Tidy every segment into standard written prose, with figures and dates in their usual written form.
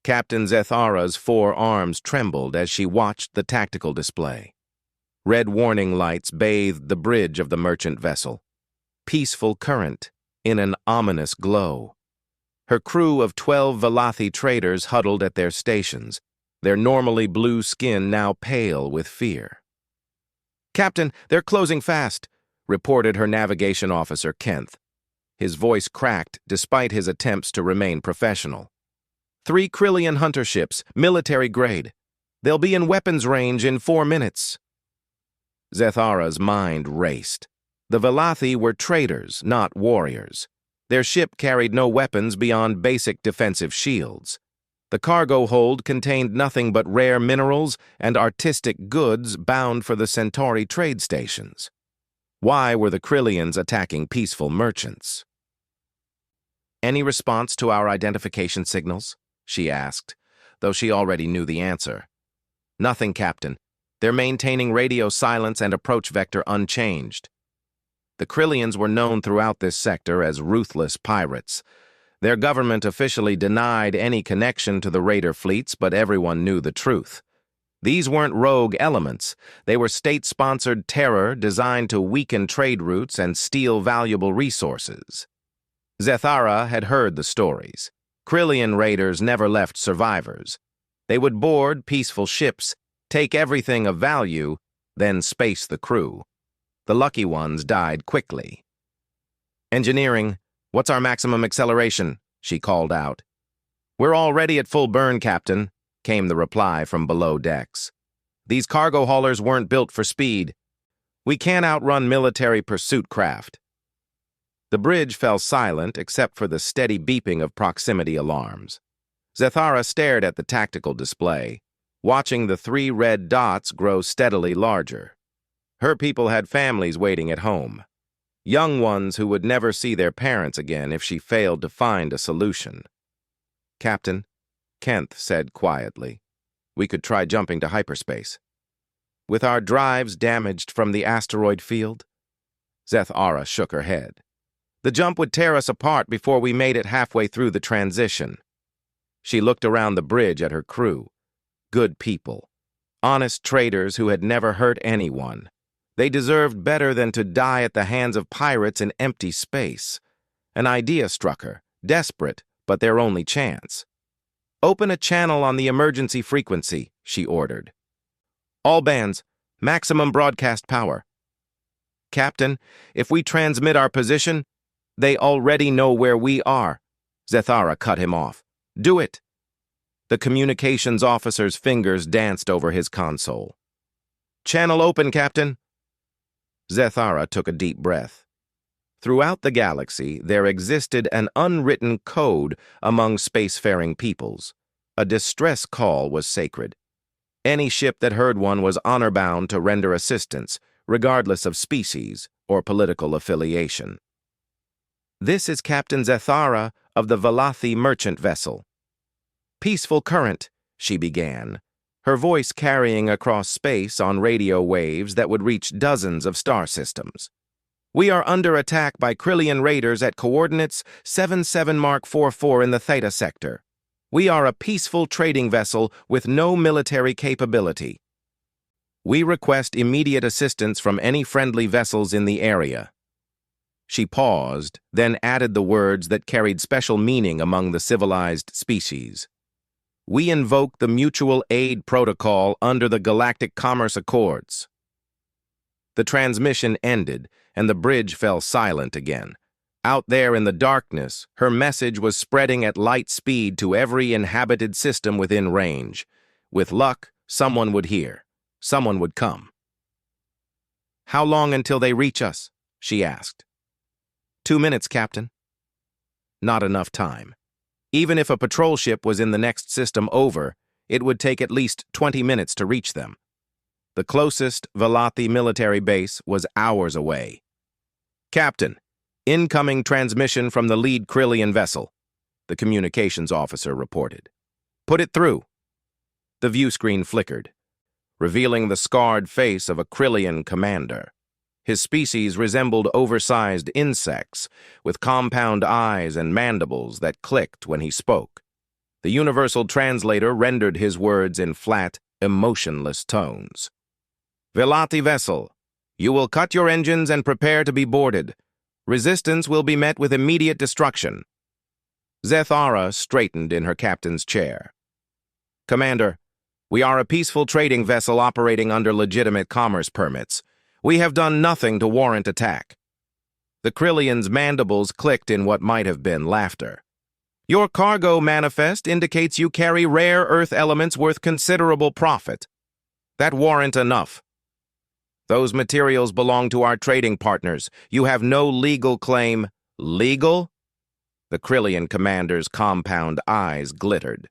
Captain Zethara's 4 arms trembled as she watched the tactical display. Red warning lights bathed the bridge of the merchant vessel. Peaceful current in an ominous glow. Her crew of 12 Velothi traders huddled at their stations, their normally blue skin now pale with fear. "Captain, they're closing fast," reported her navigation officer, Kent. His voice cracked despite his attempts to remain professional. 3 Krillian hunter ships, military grade. They'll be in weapons range in 4 minutes. Zethara's mind raced. The Velothi were traders, not warriors. Their ship carried no weapons beyond basic defensive shields. The cargo hold contained nothing but rare minerals and artistic goods bound for the Centauri trade stations. Why were the Krillians attacking peaceful merchants? "Any response to our identification signals?" she asked, though she already knew the answer. "Nothing, Captain. They're maintaining radio silence and approach vector unchanged." The Krillians were known throughout this sector as ruthless pirates. Their government officially denied any connection to the raider fleets, but everyone knew the truth. These weren't rogue elements. They were state-sponsored terror designed to weaken trade routes and steal valuable resources. Zethara had heard the stories. Krillian raiders never left survivors. They would board peaceful ships, take everything of value, then space the crew. The lucky ones died quickly. "Engineering, what's our maximum acceleration?" she called out. "We're already at full burn, Captain," came the reply from below decks. "These cargo haulers weren't built for speed. We can't outrun military pursuit craft." The bridge fell silent except for the steady beeping of proximity alarms. Zethara stared at the tactical display, watching the 3 red dots grow steadily larger. Her people had families waiting at home, young ones who would never see their parents again if she failed to find a solution. "Captain," Kent said quietly, "we could try jumping to hyperspace." "With our drives damaged from the asteroid field?" Zethara shook her head. "The jump would tear us apart before we made it halfway through the transition." She looked around the bridge at her crew. Good people. Honest traders who had never hurt anyone. They deserved better than to die at the hands of pirates in empty space. An idea struck her, desperate, but their only chance. "Open a channel on the emergency frequency," she ordered. "All bands, maximum broadcast power." "Captain, if we transmit our position, they already know where we are." Zethara cut him off. "Do it." The communications officer's fingers danced over his console. "Channel open, Captain." Zethara took a deep breath. Throughout the galaxy, there existed an unwritten code among spacefaring peoples. A distress call was sacred. Any ship that heard one was honor-bound to render assistance, regardless of species or political affiliation. "This is Captain Zethara of the Velothi merchant vessel." "Peaceful current," she began, her voice carrying across space on radio waves that would reach dozens of star systems. "We are under attack by Krillian raiders at coordinates 77 Mark 44 in the Theta sector. We are a peaceful trading vessel with no military capability. We request immediate assistance from any friendly vessels in the area." She paused, then added the words that carried special meaning among the civilized species. "We invoke the Mutual Aid Protocol under the Galactic Commerce Accords." The transmission ended, and the bridge fell silent again. Out there in the darkness, her message was spreading at light speed to every inhabited system within range. With luck, someone would hear. Someone would come. "How long until they reach us?" she asked. 2 minutes, Captain." Not enough time. Even if a patrol ship was in the next system over, it would take at least 20 minutes to reach them. The closest Velothi military base was hours away. "Captain, incoming transmission from the lead Krillian vessel," the communications officer reported. "Put it through." The view screen flickered, revealing the scarred face of a Krillian commander. His species resembled oversized insects, with compound eyes and mandibles that clicked when he spoke. The universal translator rendered his words in flat, emotionless tones. Velati vessel, you will cut your engines and prepare to be boarded. Resistance will be met with immediate destruction. Zethara straightened in her captain's chair. Commander, we are a peaceful trading vessel operating under legitimate commerce permits. We have done nothing to warrant attack. The Krillian's mandibles clicked in what might have been laughter. Your cargo manifest indicates you carry rare earth elements worth considerable profit. That warrant enough. Those materials belong to our trading partners. You have no legal claim. Legal? The Krillian commander's compound eyes glittered.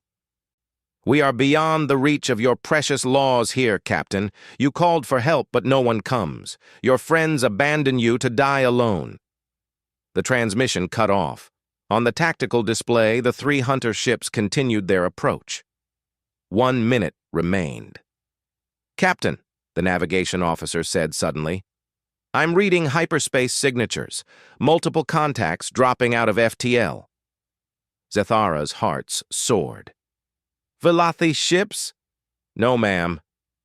We are beyond the reach of your precious laws here, Captain. You called for help, but no one comes. Your friends abandon you to die alone. The transmission cut off. On the tactical display, the 3 hunter ships continued their approach. 1 minute remained. Captain, the navigation officer said suddenly, I'm reading hyperspace signatures, multiple contacts dropping out of FTL. Zethara's hearts soared. Velathi ships? No, ma'am.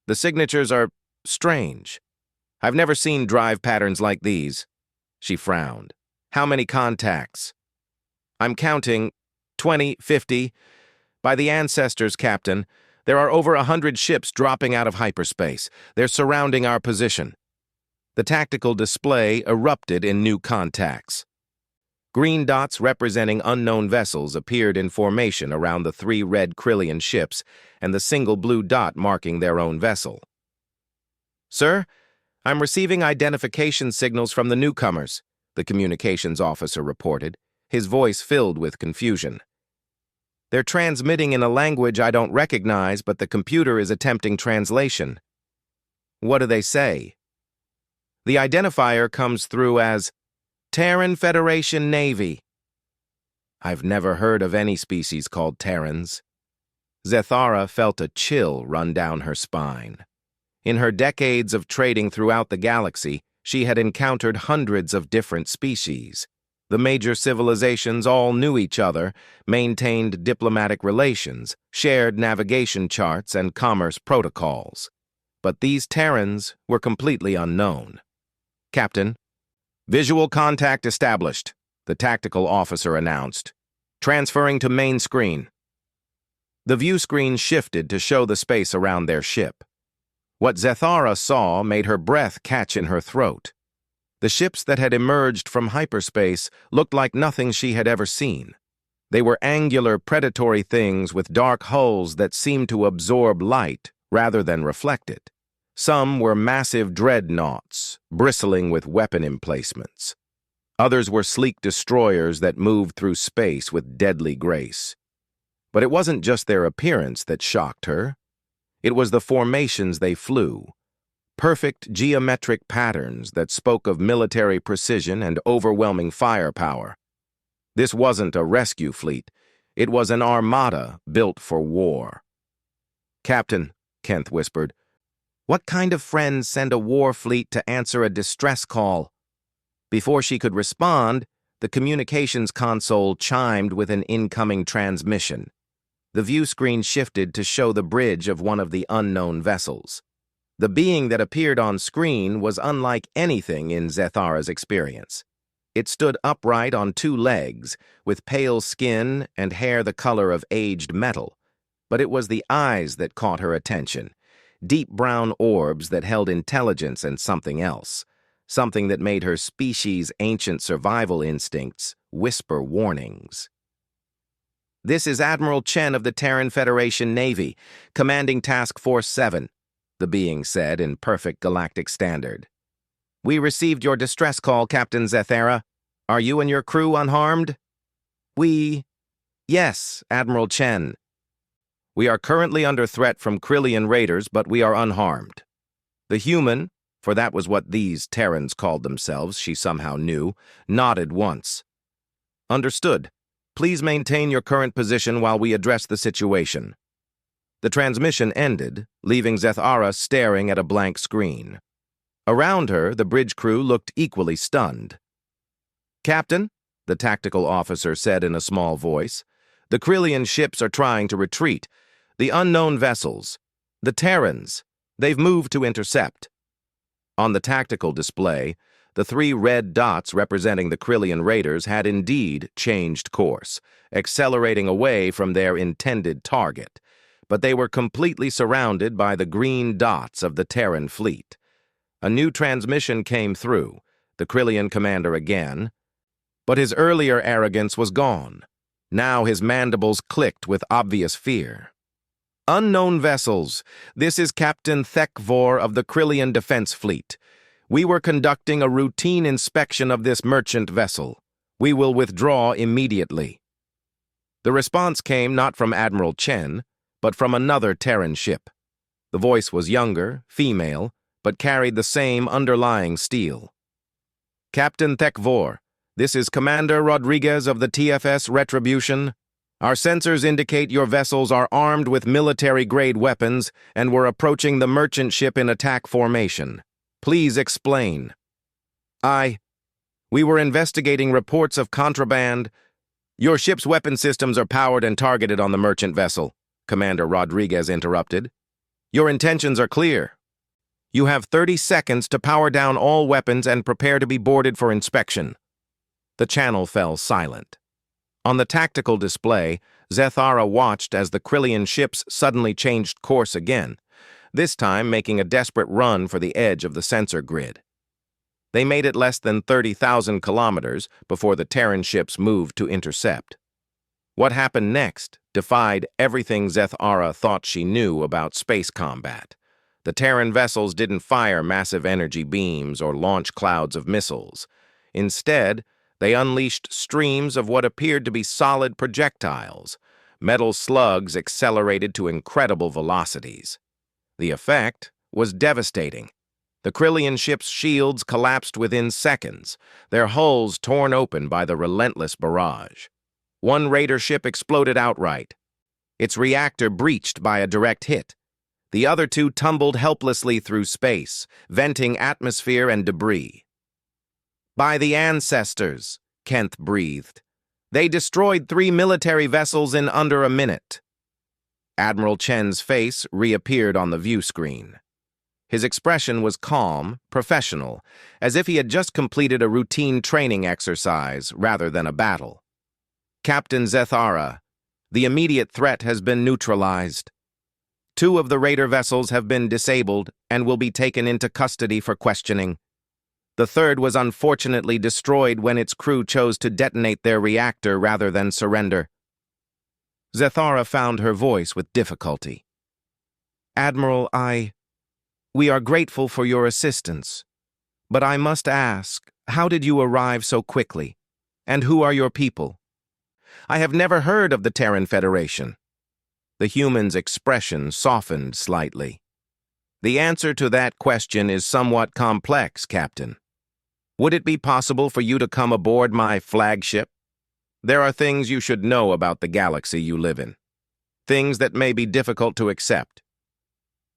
The signatures are strange. I've never seen drive patterns like these. She frowned. How many contacts? I'm counting 20, 50. By the ancestors, Captain, there are over 100 ships dropping out of hyperspace. They're surrounding our position. The tactical display erupted in new contacts. Green dots representing unknown vessels appeared in formation around the 3 red Krillian ships and the single blue dot marking their own vessel. Sir, I'm receiving identification signals from the newcomers, the communications officer reported, his voice filled with confusion. They're transmitting in a language I don't recognize, but the computer is attempting translation. What do they say? The identifier comes through as Terran Federation Navy. I've never heard of any species called Terrans. Zethara felt a chill run down her spine. In her decades of trading throughout the galaxy, she had encountered hundreds of different species. The major civilizations all knew each other, maintained diplomatic relations, shared navigation charts and commerce protocols. But these Terrans were completely unknown. Captain, visual contact established, the tactical officer announced. Transferring to main screen. The view screen shifted to show the space around their ship. What Zethara saw made her breath catch in her throat. The ships that had emerged from hyperspace looked like nothing she had ever seen. They were angular, predatory things with dark hulls that seemed to absorb light rather than reflect it. Some were massive dreadnoughts, bristling with weapon emplacements. Others were sleek destroyers that moved through space with deadly grace. But it wasn't just their appearance that shocked her. It was the formations they flew. Perfect geometric patterns that spoke of military precision and overwhelming firepower. This wasn't a rescue fleet. It was an armada built for war. Captain, Kent whispered, what kind of friends send a war fleet to answer a distress call? Before she could respond, the communications console chimed with an incoming transmission. The view screen shifted to show the bridge of one of the unknown vessels. The being that appeared on screen was unlike anything in Zethara's experience. It stood upright on 2 legs, with pale skin and hair the color of aged metal. But it was the eyes that caught her attention, deep brown orbs that held intelligence and something else, something that made her species' ancient survival instincts whisper warnings. This is Admiral Chen of the Terran Federation Navy, commanding Task Force 7. The being said in perfect galactic standard. We received your distress call, Captain Zethara. Are you and your crew unharmed? Yes, Admiral Chen. We are currently under threat from Krillian raiders, but we are unharmed. The human, for that was what these Terrans called themselves, she somehow knew, nodded once. Understood. Please maintain your current position while we address the situation. The transmission ended, leaving Zethara staring at a blank screen. Around her, the bridge crew looked equally stunned. Captain, the tactical officer said in a small voice, The Krillian ships are trying to retreat. The unknown vessels, the Terrans, they've moved to intercept. On the tactical display, the 3 red dots representing the Krillian raiders had indeed changed course, accelerating away from their intended target. But they were completely surrounded by the green dots of the Terran fleet. A new transmission came through, the Krillian commander again, but his earlier arrogance was gone. Now his mandibles clicked with obvious fear. Unknown vessels, this is Captain Thekvor of the Krillian Defense Fleet. We were conducting a routine inspection of this merchant vessel. We will withdraw immediately. The response came not from Admiral Chen, but from another Terran ship. The voice was younger, female, but carried the same underlying steel. Captain Thekvor, this is Commander Rodriguez of the TFS Retribution. Our sensors indicate your vessels are armed with military-grade weapons and were approaching the merchant ship in attack formation. Please explain. We were investigating reports of contraband. Your ship's weapon systems are powered and targeted on the merchant vessel, Commander Rodriguez interrupted. Your intentions are clear. You have 30 seconds to power down all weapons and prepare to be boarded for inspection. The channel fell silent. On the tactical display, Zethara watched as the Krillian ships suddenly changed course again, this time making a desperate run for the edge of the sensor grid. They made it less than 30,000 kilometers before the Terran ships moved to intercept. What happened next defied everything Zethara thought she knew about space combat. The Terran vessels didn't fire massive energy beams or launch clouds of missiles. Instead, they unleashed streams of what appeared to be solid projectiles. Metal slugs accelerated to incredible velocities. The effect was devastating. The Krillian ships' shields collapsed within seconds, their hulls torn open by the relentless barrage. One raider ship exploded outright, its reactor breached by a direct hit. The other 2 tumbled helplessly through space, venting atmosphere and debris. By the ancestors, Kent breathed. They destroyed 3 military vessels in under a minute. Admiral Chen's face reappeared on the view screen. His expression was calm, professional, as if he had just completed a routine training exercise rather than a battle. Captain Zethara, the immediate threat has been neutralized. 2 of the raider vessels have been disabled and will be taken into custody for questioning. The 3rd was unfortunately destroyed when its crew chose to detonate their reactor rather than surrender. Zethara found her voice with difficulty. Admiral, we are grateful for your assistance, but I must ask, how did you arrive so quickly? And who are your people? I have never heard of the Terran Federation. The human's expression softened slightly. The answer to that question is somewhat complex, Captain. Would it be possible for you to come aboard my flagship? There are things you should know about the galaxy you live in. Things that may be difficult to accept.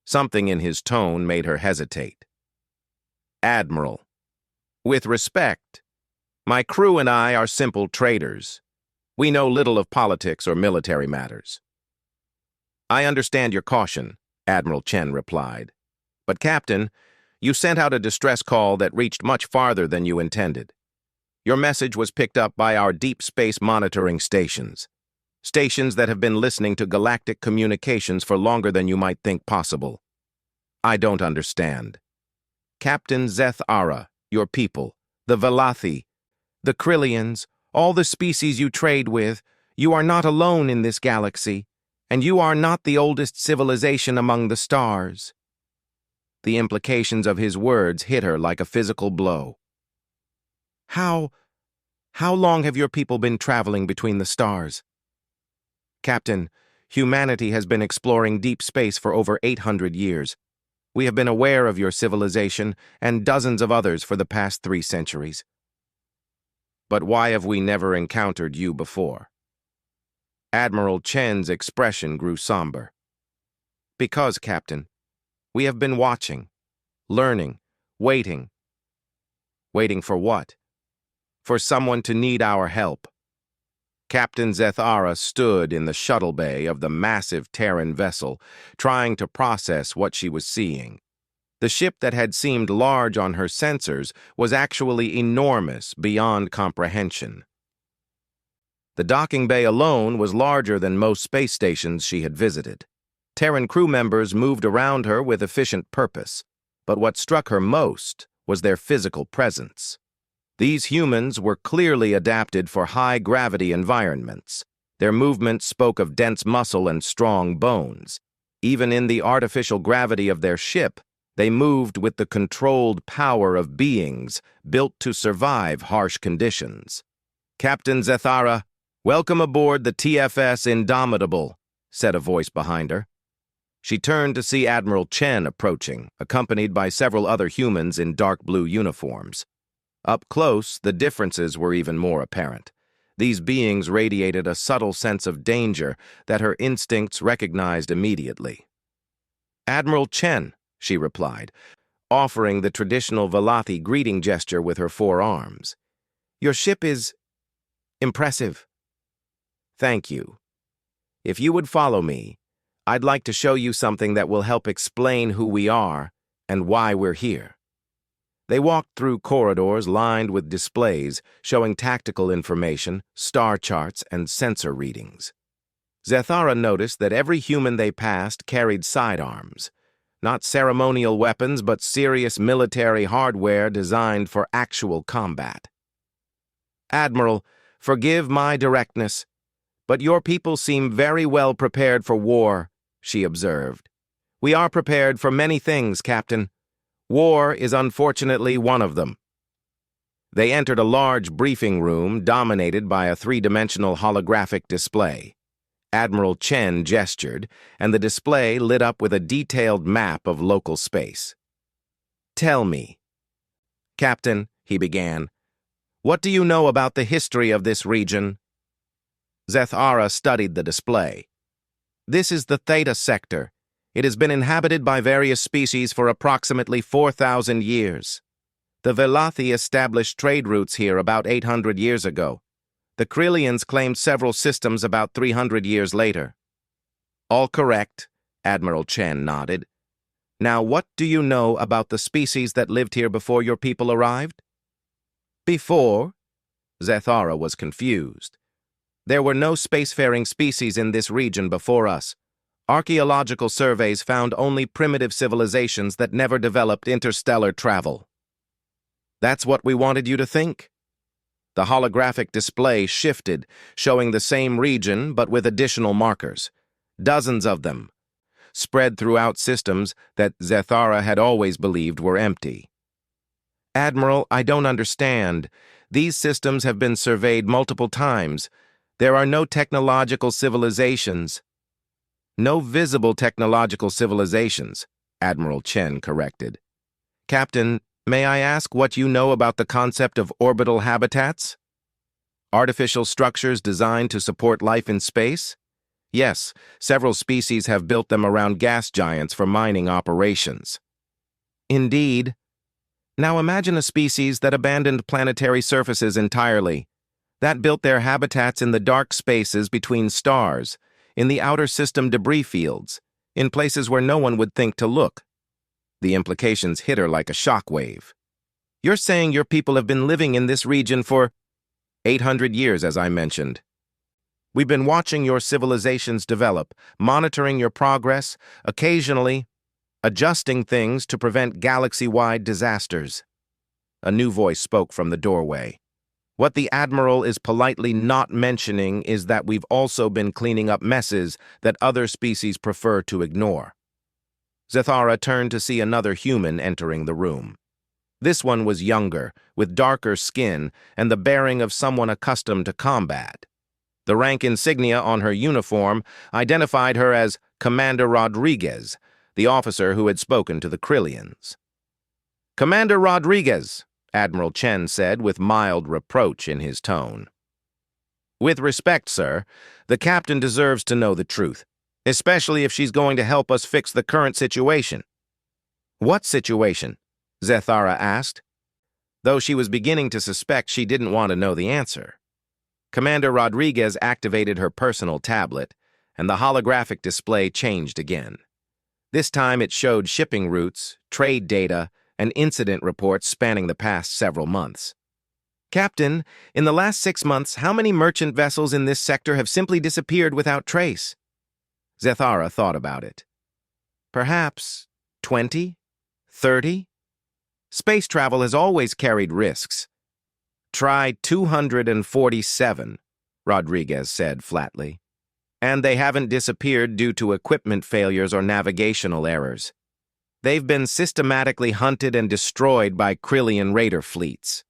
Something in his tone made her hesitate. Admiral, with respect, my crew and I are simple traders. We know little of politics or military matters. I understand your caution, Admiral Chen replied. But, Captain, you sent out a distress call that reached much farther than you intended. Your message was picked up by our deep space monitoring stations. Stations that have been listening to galactic communications for longer than you might think possible. I don't understand. Captain Zethara, your people, the Velathi, the Krillians, all the species you trade with, you are not alone in this galaxy, and you are not the oldest civilization among the stars. The implications of his words hit her like a physical blow. How long have your people been traveling between the stars? Captain, humanity has been exploring deep space for over 800 years. We have been aware of your civilization and dozens of others for the past 3 centuries. But why have we never encountered you before? Admiral Chen's expression grew somber. Because, Captain, we have been watching, learning, waiting. Waiting for what? For someone to need our help. Captain Zethara stood in the shuttle bay of the massive Terran vessel, trying to process what she was seeing. The ship that had seemed large on her sensors was actually enormous beyond comprehension. The docking bay alone was larger than most space stations she had visited. Terran crew members moved around her with efficient purpose, but what struck her most was their physical presence. These humans were clearly adapted for high-gravity environments. Their movements spoke of dense muscle and strong bones. Even in the artificial gravity of their ship, they moved with the controlled power of beings built to survive harsh conditions. "Captain Zethara, welcome aboard the TFS Indomitable," said a voice behind her. She turned to see Admiral Chen approaching, accompanied by several other humans in dark blue uniforms. Up close, the differences were even more apparent. These beings radiated a subtle sense of danger that her instincts recognized immediately. "Admiral Chen," she replied, offering the traditional Velati greeting gesture with her forearms. "Your ship is impressive." "Thank you. If you would follow me, I'd like to show you something that will help explain who we are and why we're here." They walked through corridors lined with displays showing tactical information, star charts, and sensor readings. Zethara noticed that every human they passed carried sidearms. Not ceremonial weapons, but serious military hardware designed for actual combat. "Admiral, forgive my directness, but your people seem very well prepared for war," she observed. "We are prepared for many things, Captain. War is unfortunately one of them." They entered a large briefing room dominated by a three-dimensional holographic display. Admiral Chen gestured, and the display lit up with a detailed map of local space. "Tell me." "Captain," he began, "what do you know about the history of this region?" Zethara studied the display. "This is the Theta Sector. It has been inhabited by various species for approximately 4,000 years. The Velati established trade routes here about 800 years ago. The Krillians claimed several systems about 300 years later." "All correct," Admiral Chen nodded. "Now, what do you know about the species that lived here before your people arrived?" "Before?" Zethara was confused. "There were no spacefaring species in this region before us. Archaeological surveys found only primitive civilizations that never developed interstellar travel." "That's what we wanted you to think." The holographic display shifted, showing the same region but with additional markers. Dozens of them, spread throughout systems that Zethara had always believed were empty. "Admiral, I don't understand. These systems have been surveyed multiple times. There are no technological civilizations." "No visible technological civilizations," Admiral Chen corrected. "Captain, may I ask what you know about the concept of orbital habitats? Artificial structures designed to support life in space? Yes, several species have built them around gas giants for mining operations." "Indeed. Now imagine a species that abandoned planetary surfaces entirely. That built their habitats in the dark spaces between stars, in the outer system debris fields, in places where no one would think to look." The implications hit her like a shockwave. "You're saying your people have been living in this region for 800 years, as I mentioned. We've been watching your civilizations develop, monitoring your progress, occasionally adjusting things to prevent galaxy-wide disasters." A new voice spoke from the doorway. "What the Admiral is politely not mentioning is that we've also been cleaning up messes that other species prefer to ignore." Zethara turned to see another human entering the room. This one was younger, with darker skin and the bearing of someone accustomed to combat. The rank insignia on her uniform identified her as Commander Rodriguez, the officer who had spoken to the Krillians. "Commander Rodriguez," Admiral Chen said with mild reproach in his tone. "With respect, sir, the captain deserves to know the truth, especially if she's going to help us fix the current situation." "What situation?" Zethara asked, though she was beginning to suspect she didn't want to know the answer. Commander Rodriguez activated her personal tablet, and the holographic display changed again. This time it showed shipping routes, trade data, and incident reports spanning the past several months. Captain, in the last 6 months, how many merchant vessels in this sector have simply disappeared without trace? Zethara thought about it. Perhaps 20? 30? Space travel has always carried risks. Try 247, Rodriguez said flatly. And they haven't disappeared due to equipment failures or navigational errors. They've been systematically hunted and destroyed by Krillian raider fleets.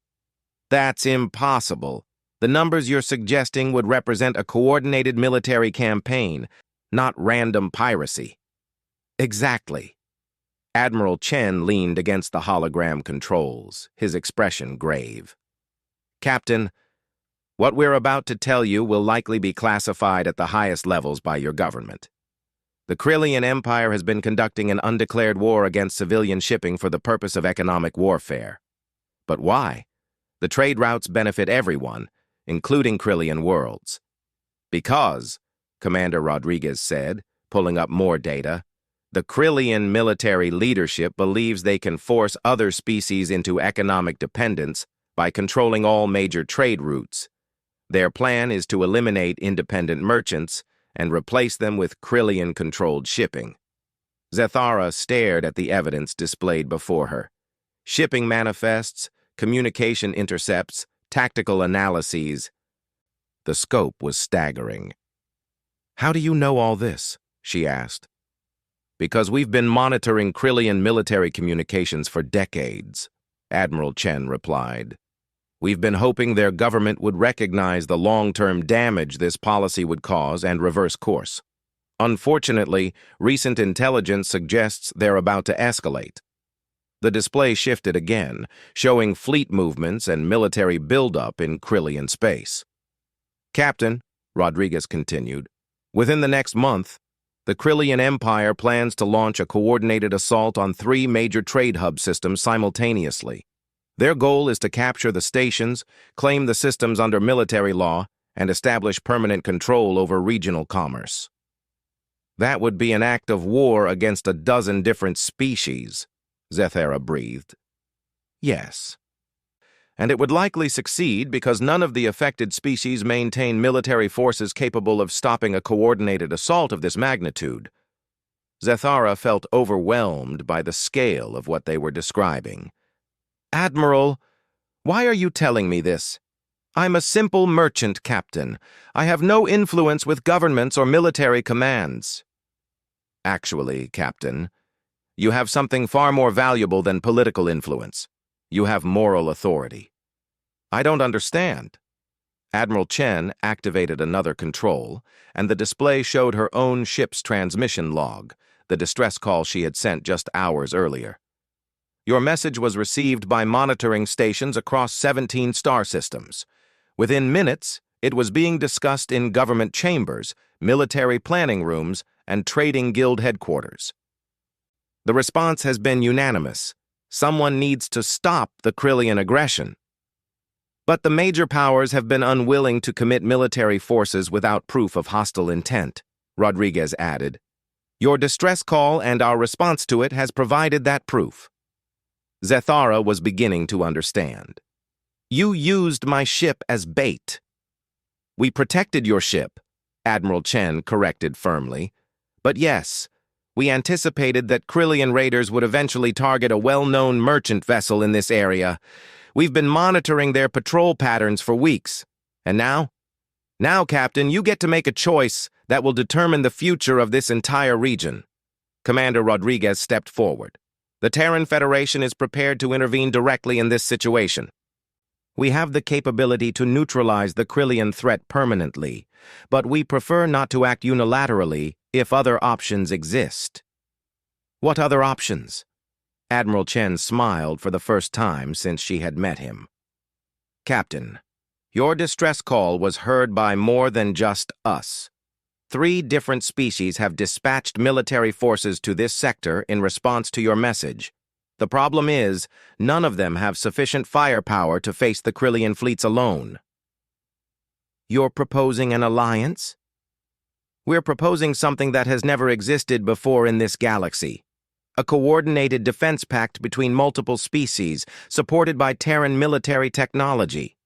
That's impossible. The numbers you're suggesting would represent a coordinated military campaign, not random piracy. Exactly. Admiral Chen leaned against the hologram controls, his expression grave. Captain, what we're about to tell you will likely be classified at the highest levels by your government. The Krillian Empire has been conducting an undeclared war against civilian shipping for the purpose of economic warfare. But why? The trade routes benefit everyone, including Krillian worlds. Because, Commander Rodriguez said, pulling up more data, the Krillian military leadership believes they can force other species into economic dependence by controlling all major trade routes. Their plan is to eliminate independent merchants and replace them with Krillian-controlled shipping. Zethara stared at the evidence displayed before her. Shipping manifests, communication intercepts, tactical analyses. The scope was staggering. How do you know all this? She asked. Because we've been monitoring Krillian military communications for decades, Admiral Chen replied. We've been hoping their government would recognize the long-term damage this policy would cause and reverse course. Unfortunately, recent intelligence suggests they're about to escalate. The display shifted again, showing fleet movements and military buildup in Krillian space. Captain, Rodriguez continued, within the next month, the Krillian Empire plans to launch a coordinated assault on 3 major trade hub systems simultaneously. Their goal is to capture the stations, claim the systems under military law, and establish permanent control over regional commerce. That would be an act of war against a dozen different species, Zethara breathed. Yes. And it would likely succeed because none of the affected species maintain military forces capable of stopping a coordinated assault of this magnitude. Zethara felt overwhelmed by the scale of what they were describing. Admiral, why are you telling me this? I'm a simple merchant captain. I have no influence with governments or military commands. Actually, Captain, you have something far more valuable than political influence. You have moral authority. I don't understand. Admiral Chen activated another control, and the display showed her own ship's transmission log, the distress call she had sent just hours earlier. Your message was received by monitoring stations across 17 star systems. Within minutes, it was being discussed in government chambers, military planning rooms, and trading guild headquarters. The response has been unanimous. Someone needs to stop the Krillian aggression. But the major powers have been unwilling to commit military forces without proof of hostile intent, Rodriguez added. Your distress call and our response to it has provided that proof. Zethara was beginning to understand. You used my ship as bait. We protected your ship, Admiral Chen corrected firmly. But yes, we anticipated that Krillian raiders would eventually target a well-known merchant vessel in this area. We've been monitoring their patrol patterns for weeks. And now? Now, Captain, you get to make a choice that will determine the future of this entire region. Commander Rodriguez stepped forward. The Terran Federation is prepared to intervene directly in this situation. We have the capability to neutralize the Krillian threat permanently, but we prefer not to act unilaterally if other options exist. What other options? Admiral Chen smiled for the first time since she had met him. Captain, your distress call was heard by more than just us. 3 different species have dispatched military forces to this sector in response to your message. The problem is, none of them have sufficient firepower to face the Krillian fleets alone. You're proposing an alliance? We're proposing something that has never existed before in this galaxy. A coordinated defense pact between multiple species, supported by Terran military technology.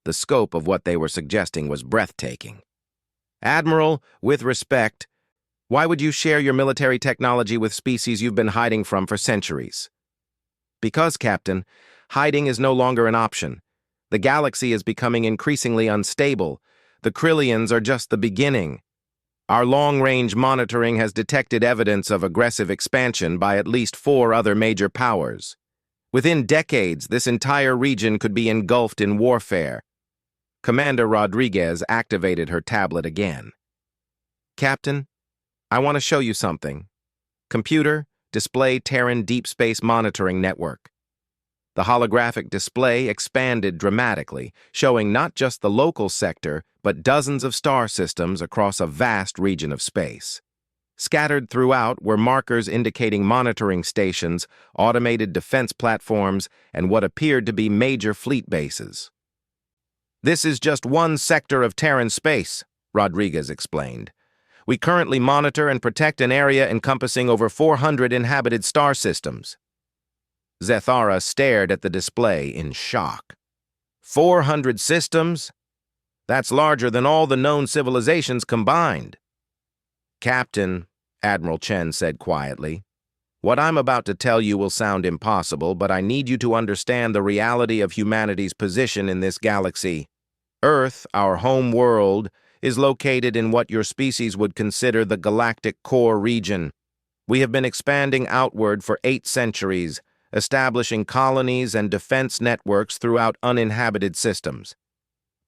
The scope of what they were suggesting was breathtaking. Admiral, with respect, why would you share your military technology with species you've been hiding from for centuries? Because, Captain, hiding is no longer an option. The galaxy is becoming increasingly unstable. The Krillians are just the beginning. Our long-range monitoring has detected evidence of aggressive expansion by at least 4 other major powers. Within decades, this entire region could be engulfed in warfare. Commander Rodriguez activated her tablet again. Captain, I want to show you something. Computer, display Terran Deep Space Monitoring Network. The holographic display expanded dramatically, showing not just the local sector, but dozens of star systems across a vast region of space. Scattered throughout were markers indicating monitoring stations, automated defense platforms, and what appeared to be major fleet bases. This is just one sector of Terran space, Rodriguez explained. We currently monitor and protect an area encompassing over 400 inhabited star systems. Zethara stared at the display in shock. 400 systems? That's larger than all the known civilizations combined. Captain, Admiral Chen said quietly, what I'm about to tell you will sound impossible, but I need you to understand the reality of humanity's position in this galaxy. Earth, our home world, is located in what your species would consider the galactic core region. We have been expanding outward for 8 centuries, establishing colonies and defense networks throughout uninhabited systems.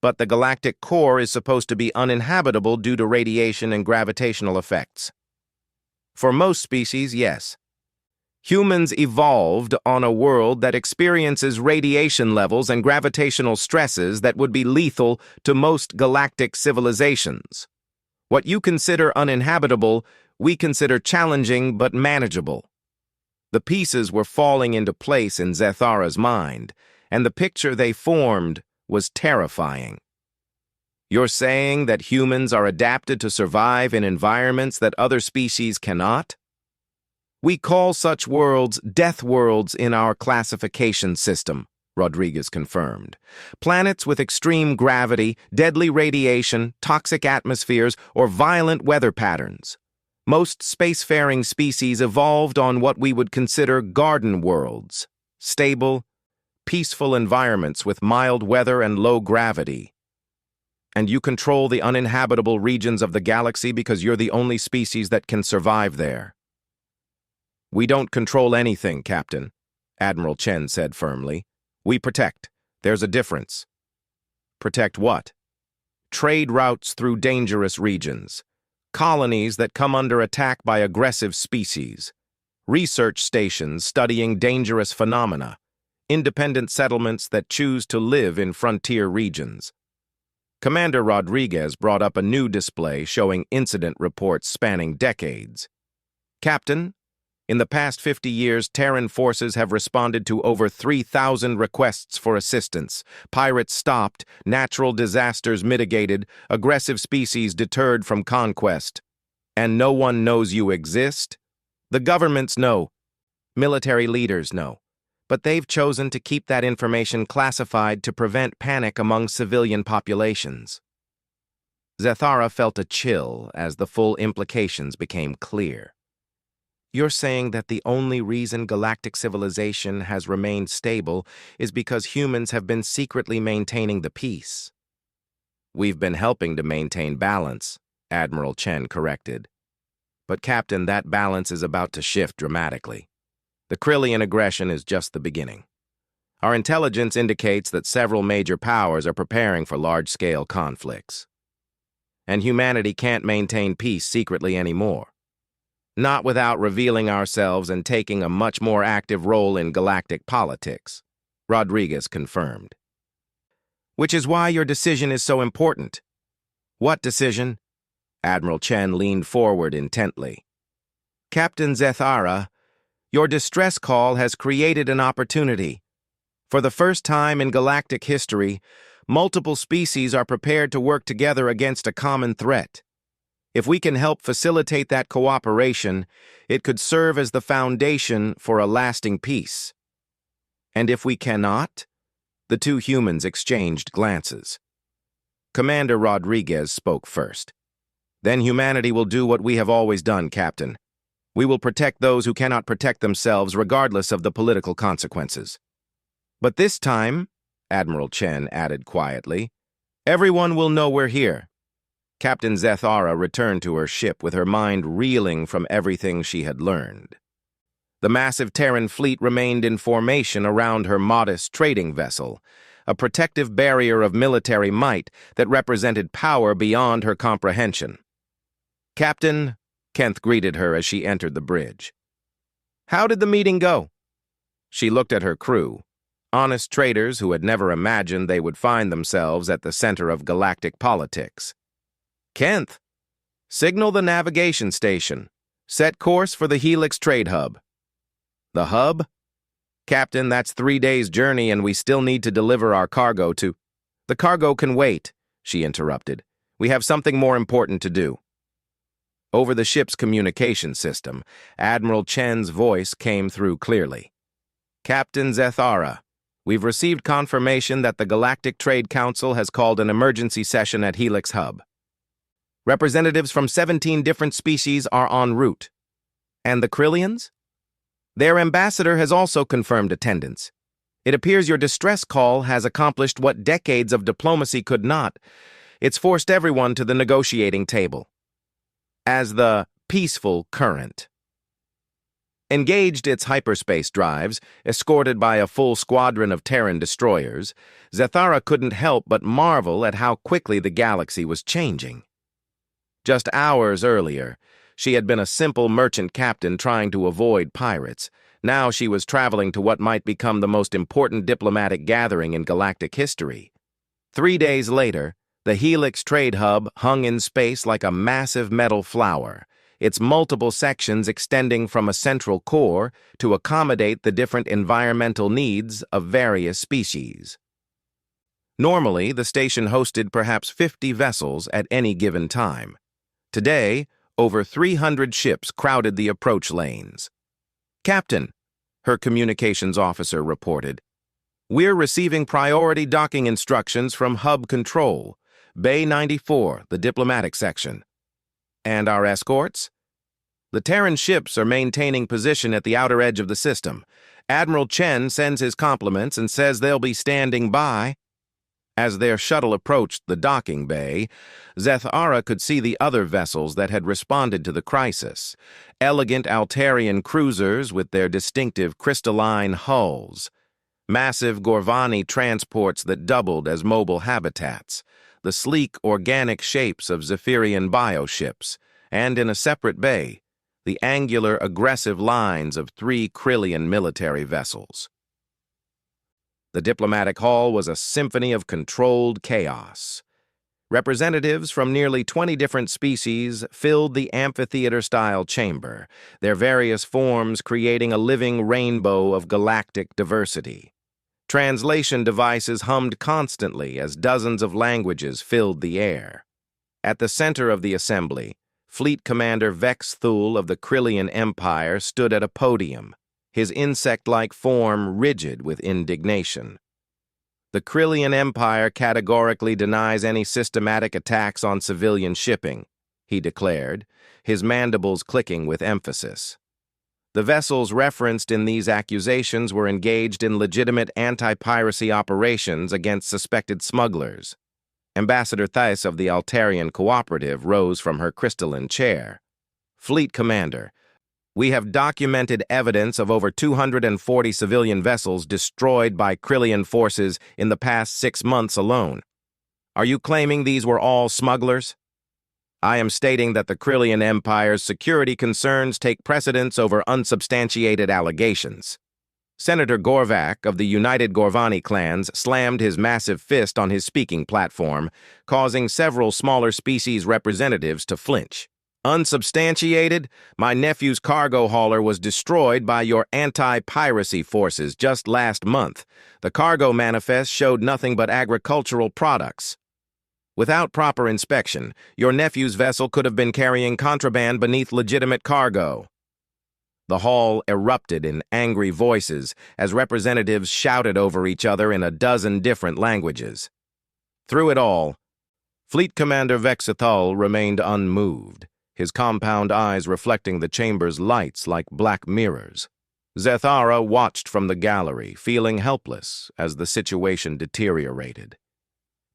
But the galactic core is supposed to be uninhabitable due to radiation and gravitational effects. For most species, yes. Humans evolved on a world that experiences radiation levels and gravitational stresses that would be lethal to most galactic civilizations. What you consider uninhabitable, we consider challenging but manageable. The pieces were falling into place in Zethara's mind, and the picture they formed was terrifying. You're saying that humans are adapted to survive in environments that other species cannot? We call such worlds death worlds in our classification system, Rodriguez confirmed. Planets with extreme gravity, deadly radiation, toxic atmospheres, or violent weather patterns. Most spacefaring species evolved on what we would consider garden worlds, stable, peaceful environments with mild weather and low gravity. And you control the uninhabitable regions of the galaxy because you're the only species that can survive there. We don't control anything, Captain, Admiral Chen said firmly. We protect. There's a difference. Protect what? Trade routes through dangerous regions. Colonies that come under attack by aggressive species. Research stations studying dangerous phenomena. Independent settlements that choose to live in frontier regions. Commander Rodriguez brought up a new display showing incident reports spanning decades. Captain, in the past 50 years, Terran forces have responded to over 3,000 requests for assistance. Pirates stopped, natural disasters mitigated, aggressive species deterred from conquest. And no one knows you exist? The governments know. Military leaders know. But they've chosen to keep that information classified to prevent panic among civilian populations. Zethara felt a chill as the full implications became clear. You're saying that the only reason galactic civilization has remained stable is because humans have been secretly maintaining the peace. We've been helping to maintain balance, Admiral Chen corrected. But Captain, that balance is about to shift dramatically. The Krillian aggression is just the beginning. Our intelligence indicates that several major powers are preparing for large-scale conflicts. And humanity can't maintain peace secretly anymore. Not without revealing ourselves and taking a much more active role in galactic politics, Rodriguez confirmed. Which is why your decision is so important. What decision? Admiral Chen leaned forward intently. Captain Zethara, your distress call has created an opportunity. For the first time in galactic history, Multiple species are prepared to work together against a common threat. If we can help facilitate that cooperation, it could serve as the foundation for a lasting peace. And if we cannot? The two humans exchanged glances. Commander Rodriguez spoke first. Then humanity will do what we have always done, Captain. We will protect those who cannot protect themselves regardless of the political consequences. But this time, Admiral Chen added quietly, everyone will know we're here. Captain Zethara returned to her ship with her mind reeling from everything she had learned. The massive Terran fleet remained in formation around her modest trading vessel, a protective barrier of military might that represented power beyond her comprehension. Captain, Kent greeted her as she entered the bridge. How did the meeting go? She looked at her crew, honest traders who had never imagined they would find themselves at the center of galactic politics. Kent, signal the navigation station. Set course for the Helix Trade Hub. The hub? Captain, that's 3 days' journey and we still need to deliver our cargo to... The cargo can wait, she interrupted. We have something more important to do. Over the ship's communication system, Admiral Chen's voice came through clearly. Captain Zethara, we've received confirmation that the Galactic Trade Council has called an emergency session at Helix Hub. Representatives from 17 different species are en route. And the Krillians? Their ambassador has also confirmed attendance. It appears your distress call has accomplished what decades of diplomacy could not. It's forced everyone to the negotiating table. As the peaceful current engaged its hyperspace drives, escorted by a full squadron of Terran destroyers, Zethara couldn't help but marvel at how quickly the galaxy was changing. Just hours earlier, she had been a simple merchant captain trying to avoid pirates. Now she was traveling to what might become the most important diplomatic gathering in galactic history. 3 days later, the Helix Trade Hub hung in space like a massive metal flower, its multiple sections extending from a central core to accommodate the different environmental needs of various species. Normally, the station hosted perhaps 50 vessels at any given time. Today, over 300 ships crowded the approach lanes. Captain, her communications officer reported, we're receiving priority docking instructions from Hub Control, Bay 94, the diplomatic section. And our escorts? The Terran ships are maintaining position at the outer edge of the system. Admiral Chen sends his compliments and says they'll be standing by. As their shuttle approached the docking bay, Zethara could see the other vessels that had responded to the crisis. Elegant Altarian cruisers with their distinctive crystalline hulls. Massive Gorvani transports that doubled as mobile habitats. The sleek, organic shapes of Zephyrian bioships. And in a separate bay, the angular, aggressive lines of 3 Krillian military vessels. The diplomatic hall was a symphony of controlled chaos. Representatives from nearly 20 different species filled the amphitheater-style chamber, their various forms creating a living rainbow of galactic diversity. Translation devices hummed constantly as dozens of languages filled the air. At the center of the assembly, Fleet Commander Vex Thul of the Krillian Empire stood at a podium, his insect-like form rigid with indignation. The Krillian Empire categorically denies any systematic attacks on civilian shipping, he declared, his mandibles clicking with emphasis. The vessels referenced in these accusations were engaged in legitimate anti-piracy operations against suspected smugglers. Ambassador Thais of the Altarian Cooperative rose from her crystalline chair. Fleet Commander, we have documented evidence of over 240 civilian vessels destroyed by Krillian forces in the past 6 months alone. Are you claiming these were all smugglers? I am stating that the Krillian Empire's security concerns take precedence over unsubstantiated allegations. Senator Gorvak of the United Gorvani clans slammed his massive fist on his speaking platform, causing several smaller species representatives to flinch. Unsubstantiated, my nephew's cargo hauler was destroyed by your anti-piracy forces just last month. The cargo manifest showed nothing but agricultural products. Without proper inspection, your nephew's vessel could have been carrying contraband beneath legitimate cargo. The hall erupted in angry voices as representatives shouted over each other in a dozen different languages. Through it all, Fleet Commander Vexithal remained unmoved, his compound eyes reflecting the chamber's lights like black mirrors. Zethara watched from the gallery, feeling helpless as the situation deteriorated.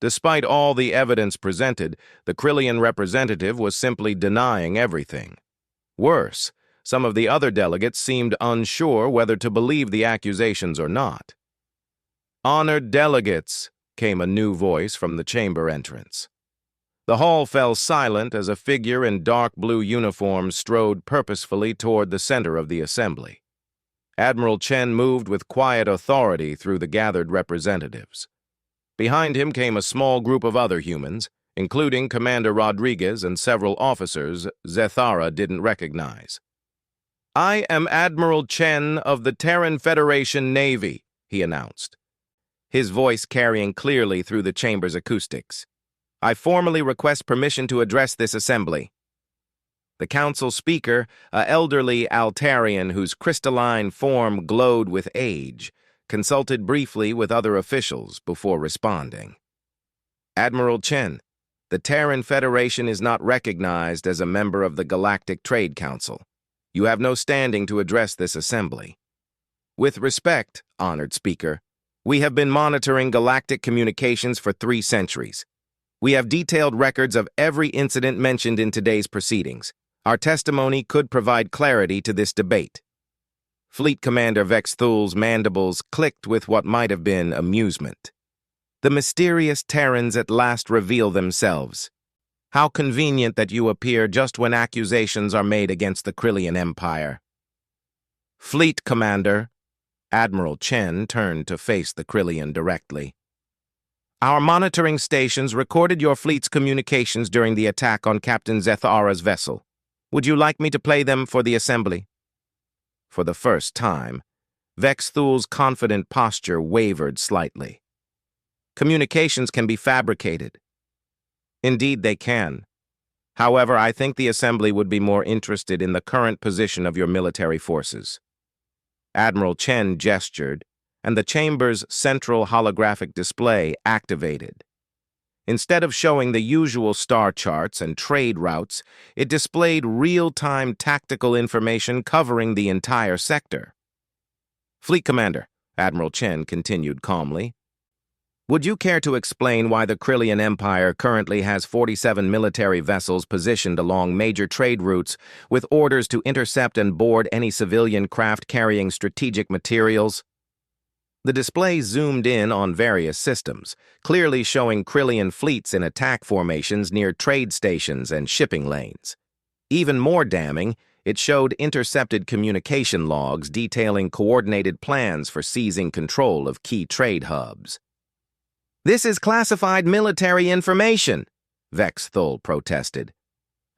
Despite all the evidence presented, the Krillian representative was simply denying everything. Worse, some of the other delegates seemed unsure whether to believe the accusations or not. "Honored delegates," came a new voice from the chamber entrance. The hall fell silent as a figure in dark blue uniform strode purposefully toward the center of the assembly. Admiral Chen moved with quiet authority through the gathered representatives. Behind him came a small group of other humans, including Commander Rodriguez and several officers Zethara didn't recognize. "I am Admiral Chen of the Terran Federation Navy," he announced, his voice carrying clearly through the chamber's acoustics. "I formally request permission to address this assembly." The council speaker, an elderly Altarian whose crystalline form glowed with age, consulted briefly with other officials before responding. "Admiral Chen, the Terran Federation is not recognized as a member of the Galactic Trade Council. You have no standing to address this assembly. With respect, honored speaker, we have been monitoring galactic communications for 3 centuries. We have detailed records of every incident mentioned in today's proceedings. Our testimony could provide clarity to this debate." Fleet Commander Vexthul's mandibles clicked with what might have been amusement. The mysterious Terrans at last reveal themselves. How convenient that you appear just when accusations are made against the Krillian Empire. Fleet Commander, Admiral Chen turned to face the Krillian directly. "Our monitoring stations recorded your fleet's communications during the attack on Captain Zethara's vessel. Would you like me to play them for the assembly?" For the first time, Vexthul's confident posture wavered slightly. "Communications can be fabricated." "Indeed they can. However, I think the Assembly would be more interested in the current position of your military forces." Admiral Chen gestured, and the chamber's central holographic display activated. Instead of showing the usual star charts and trade routes, it displayed real-time tactical information covering the entire sector. "Fleet Commander," Admiral Chen continued calmly, "would you care to explain why the Krillian Empire currently has 47 military vessels positioned along major trade routes with orders to intercept and board any civilian craft carrying strategic materials?" The display zoomed in on various systems, clearly showing Krillian fleets in attack formations near trade stations and shipping lanes. Even more damning, it showed intercepted communication logs detailing coordinated plans for seizing control of key trade hubs. "This is classified military information," Vexthul protested.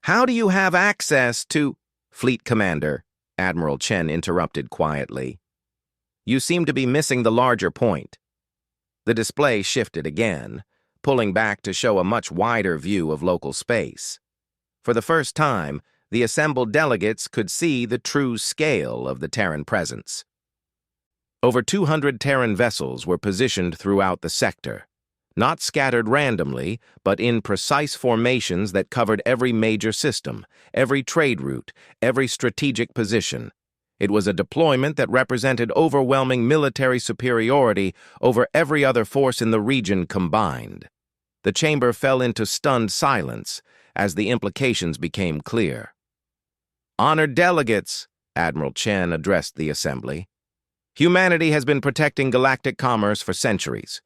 "How do you have access to—" "Fleet Commander," Admiral Chen interrupted quietly. "You seem to be missing the larger point." The display shifted again, pulling back to show a much wider view of local space. For the first time, the assembled delegates could see the true scale of the Terran presence. Over 200 Terran vessels were positioned throughout the sector, not scattered randomly, but in precise formations that covered every major system, every trade route, every strategic position. It was a deployment that represented overwhelming military superiority over every other force in the region combined. The chamber fell into stunned silence as the implications became clear. "Honored delegates," Admiral Chen addressed the assembly, "humanity has been protecting galactic commerce for centuries.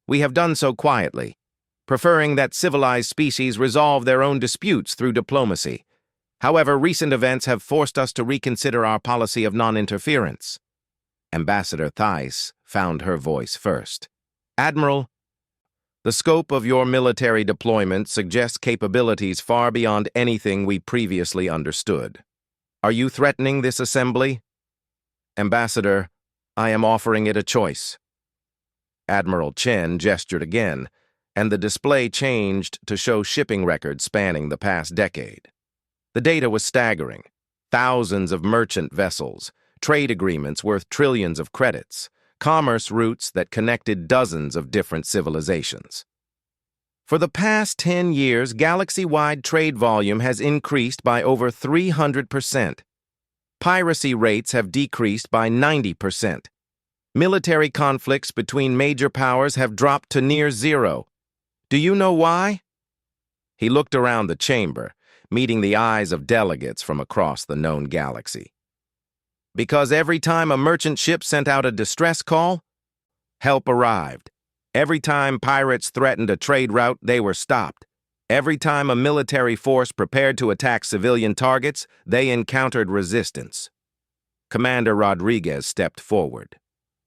We have done so quietly, preferring that civilized species resolve their own disputes through diplomacy. However, recent events have forced us to reconsider our policy of non-interference." Ambassador Theiss found her voice first. "Admiral, The scope of your military deployment suggests capabilities far beyond anything we previously understood. Are you threatening this assembly? Ambassador, I am offering it a choice. Admiral Chen gestured again, and the display changed to show shipping records spanning the past decade. The data was staggering. Thousands of merchant vessels, trade agreements worth trillions of credits, commerce routes that connected dozens of different civilizations. For the past 10 years, galaxy-wide trade volume has increased by over 300%. Piracy rates have decreased by 90%. Military conflicts between major powers have dropped to near zero. Do you know why? He looked around the chamber, meeting the eyes of delegates from across the known galaxy. Because every time a merchant ship sent out a distress call, help arrived. Every time pirates threatened a trade route, they were stopped. Every time a military force prepared to attack civilian targets, they encountered resistance. Commander Rodriguez stepped forward.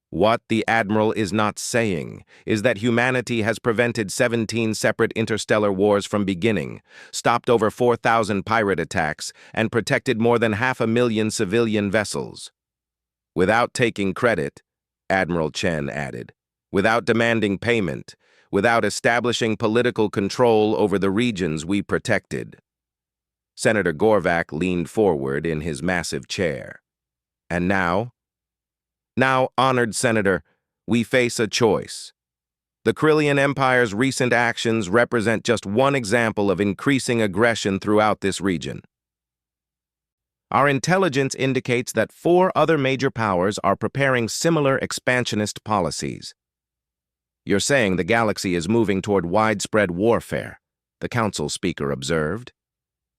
What the Admiral is not saying is that humanity has prevented 17 separate interstellar wars from beginning, stopped over 4,000 pirate attacks, and protected more than 500,000 civilian vessels. Without taking credit, Admiral Chen added, without demanding payment, without establishing political control over the regions we protected. Senator Gorvac leaned forward in his massive chair. And now, honored Senator, we face a choice. The Krillian Empire's recent actions represent just one example of increasing aggression throughout this region. Our intelligence indicates that 4 other major powers are preparing similar expansionist policies. You're saying the galaxy is moving toward widespread warfare, the council speaker observed.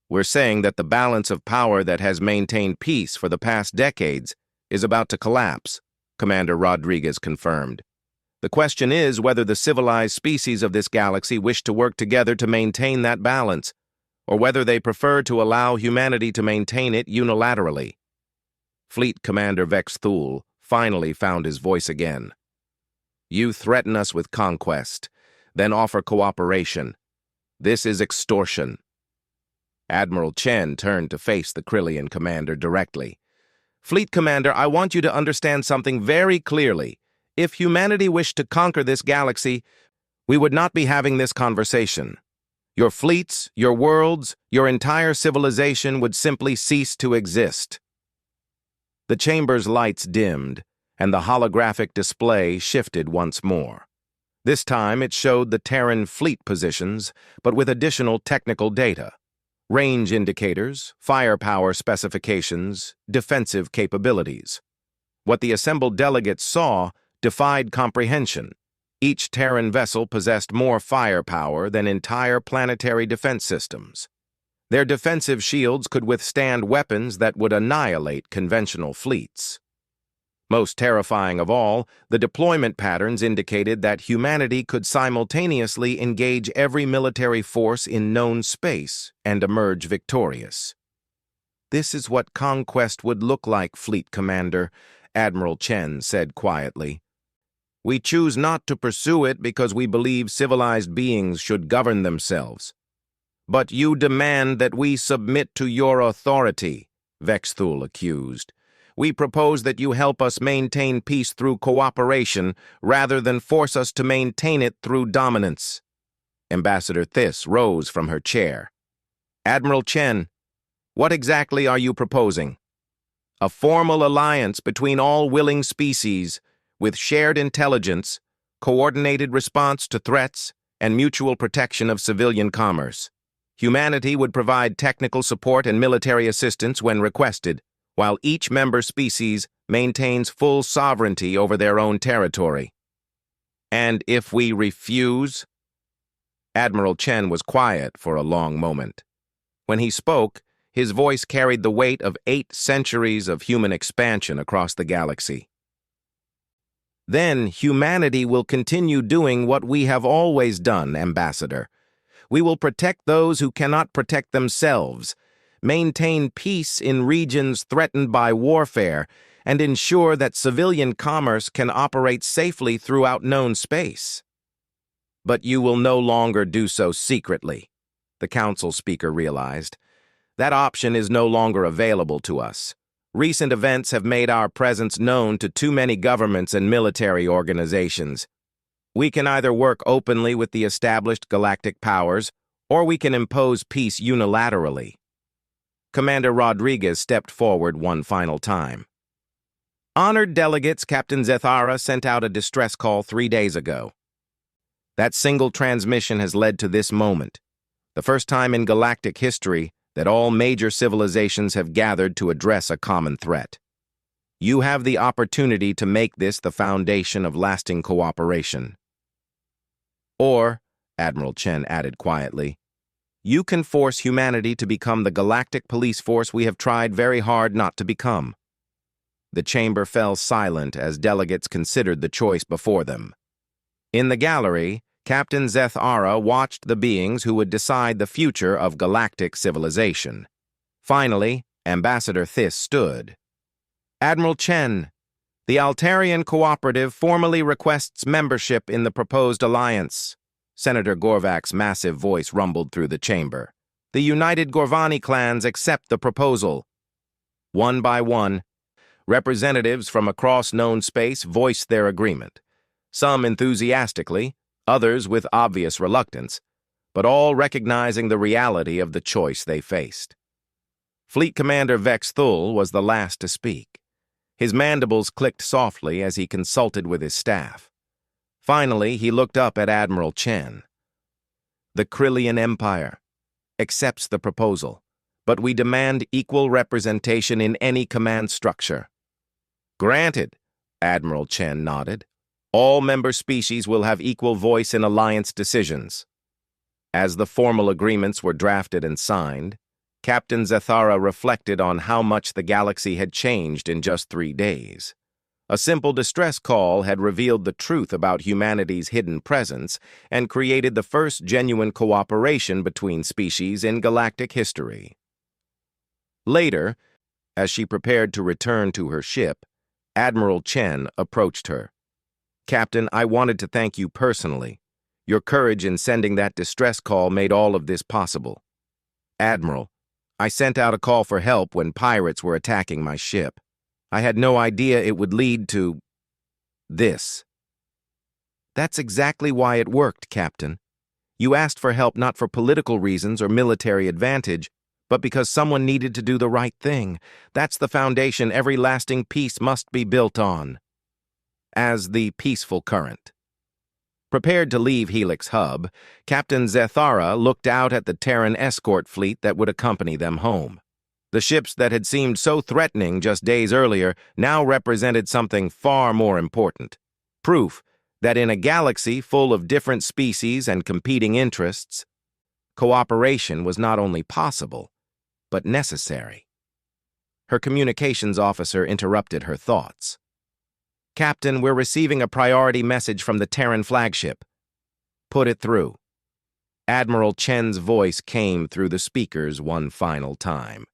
We're saying that the balance of power that has maintained peace for the past decades is about to collapse, Commander Rodriguez confirmed. The question is whether the civilized species of this galaxy wish to work together to maintain that balance, or whether they prefer to allow humanity to maintain it unilaterally. Fleet Commander Vex Thul finally found his voice again. You threaten us with conquest, then offer cooperation. This is extortion. Admiral Chen turned to face the Krillian commander directly. Fleet Commander, I want you to understand something very clearly. If humanity wished to conquer this galaxy, we would not be having this conversation. Your fleets, your worlds, your entire civilization would simply cease to exist. The chamber's lights dimmed, and the holographic display shifted once more. This time it showed the Terran fleet positions, but with additional technical data. Range indicators, firepower specifications, defensive capabilities. What the assembled delegates saw defied comprehension. Each Terran vessel possessed more firepower than entire planetary defense systems. Their defensive shields could withstand weapons that would annihilate conventional fleets. Most terrifying of all, the deployment patterns indicated that humanity could simultaneously engage every military force in known space and emerge victorious. This is what conquest would look like, Fleet Commander, Admiral Chen said quietly. We choose not to pursue it because we believe civilized beings should govern themselves. But you demand that we submit to your authority, Vex Thul accused. We propose that you help us maintain peace through cooperation rather than force us to maintain it through dominance. Ambassador Thys rose from her chair. Admiral Chen, what exactly are you proposing? A formal alliance between all willing species with shared intelligence, coordinated response to threats, and mutual protection of civilian commerce. Humanity would provide technical support and military assistance when requested, while each member species maintains full sovereignty over their own territory. And if we refuse? Admiral Chen was quiet for a long moment. When he spoke, his voice carried the weight of 8 centuries of human expansion across the galaxy. Then humanity will continue doing what we have always done, Ambassador. We will protect those who cannot protect themselves, maintain peace in regions threatened by warfare, and ensure that civilian commerce can operate safely throughout known space. But you will no longer do so secretly, the council speaker realized. That option is no longer available to us. Recent events have made our presence known to too many governments and military organizations. We can either work openly with the established galactic powers, or we can impose peace unilaterally. Commander Rodriguez stepped forward one final time. Honored delegates, Captain Zethara sent out a distress call 3 days ago. That single transmission has led to this moment, the first time in galactic history that all major civilizations have gathered to address a common threat. You have the opportunity to make this the foundation of lasting cooperation. Or, Admiral Chen added quietly, you can force humanity to become the galactic police force we have tried very hard not to become. The chamber fell silent as delegates considered the choice before them. In the gallery, Captain Zethara watched the beings who would decide the future of galactic civilization. Finally, Ambassador Thys stood. Admiral Chen, the Altarian Cooperative formally requests membership in the proposed alliance. Senator Gorvak's massive voice rumbled through the chamber. The United Gorvani clans accept the proposal. One by one, representatives from across known space voiced their agreement. Some enthusiastically, others with obvious reluctance, but all recognizing the reality of the choice they faced. Fleet Commander Vex Thul was the last to speak. His mandibles clicked softly as he consulted with his staff. Finally, he looked up at Admiral Chen. The Krillian Empire accepts the proposal, but we demand equal representation in any command structure. Granted, Admiral Chen nodded. All member species will have equal voice in alliance decisions. As the formal agreements were drafted and signed, Captain Zethara reflected on how much the galaxy had changed in just 3 days. A simple distress call had revealed the truth about humanity's hidden presence and created the first genuine cooperation between species in galactic history. Later, as she prepared to return to her ship, Admiral Chen approached her. Captain, I wanted to thank you personally. Your courage in sending that distress call made all of this possible. Admiral, I sent out a call for help when pirates were attacking my ship. I had no idea it would lead to this. That's exactly why it worked, Captain. You asked for help not for political reasons or military advantage, but because someone needed to do the right thing. That's the foundation every lasting peace must be built on. As the peaceful current. Prepared to leave Helix Hub, Captain Zethara looked out at the Terran escort fleet that would accompany them home. The ships that had seemed so threatening just days earlier now represented something far more important. Proof that in a galaxy full of different species and competing interests, cooperation was not only possible, but necessary. Her communications officer interrupted her thoughts. Captain, we're receiving a priority message from the Terran flagship. Put it through. Admiral Chen's voice came through the speakers one final time.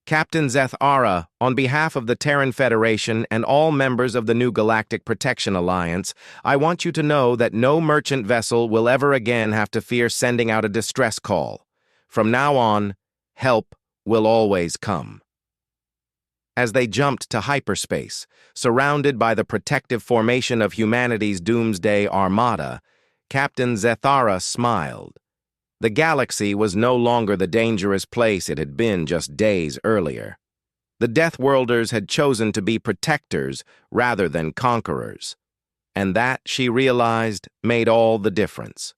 Captain Zethara, on behalf of the Terran Federation and all members of the new Galactic Protection Alliance, I want you to know that no merchant vessel will ever again have to fear sending out a distress call. From now on, help will always come. As they jumped to hyperspace, surrounded by the protective formation of humanity's Doomsday Armada, Captain Zethara smiled. The galaxy was no longer the dangerous place it had been just days earlier. The Deathworlders had chosen to be protectors rather than conquerors, and that, she realized, made all the difference.